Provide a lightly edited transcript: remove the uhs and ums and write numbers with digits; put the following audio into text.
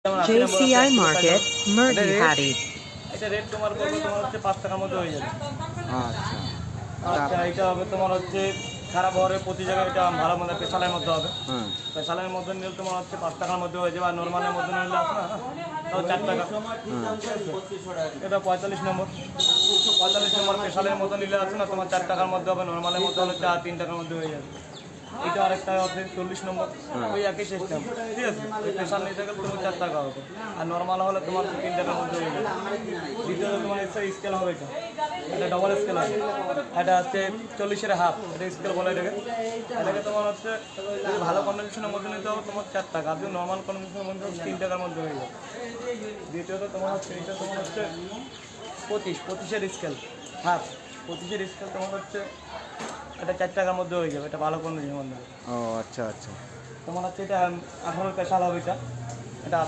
JCI Market, Murgi Hattie. এটা rate তোমার পড়বে তোমার হচ্ছে 5 টাকার মধ্যে হয়ে যাবে। আচ্ছা আচ্ছা এটা হবে তোমার হচ্ছে খারাপ হওয়ার প্রতি জায়গায় এটা ভালো মধ্যে পেশালের মধ্যে হবে। হ্যাঁ পেশালের মধ্যে নিলে তোমার হচ্ছে 5 টাকার মধ্যে হয়ে যাবে আর নর্মালের মধ্যে নিলে আছে না তাও 4 টাকা। এটা 45 নম্বর 45 নম্বর পেশালের মধ্যে নিলে আছে না তোমার 4 টাকার মধ্যে হবে, নর্মালের মধ্যে হলে 3 টাকার মধ্যে হয়ে যাবে। এটা আরেকটা হবে 40 নম্বর, ওই একই সিস্টেম, ঠিক আছে। স্পেশাল নিতে গেলে তোমার 4 টাকা হবে আর নর্মাল হলে তোমার 3 টাকার মধ্যে হয়ে যাবে। দ্বিতীয়ত তোমার স্কেল হবে, এটা ডবল স্কেল হবে, এটা হচ্ছে 40-এর হাফ, এটা স্কেল বলে এটাকে। এটাকে তোমার হচ্ছে যদি ভালো কন্ডিশনের মধ্যে নিতে হবে তোমার 4 টাকা, আর যদি নর্মাল কন্ডিশনের মধ্যে 3 টাকার মধ্যে হয়ে যাবে। দ্বিতীয়ত তোমার হচ্ছে এটা তোমার হচ্ছে 25-এর স্কেল হাফ, 25-এর স্কেল তোমার হচ্ছে এটা 4 টাকার মধ্যে হয়ে যাবে, এটা ভালো কন্ডিশনের মধ্যে। ও আচ্ছা আচ্ছা তোমার হচ্ছে এটা 18 পেশাল হবে, এটা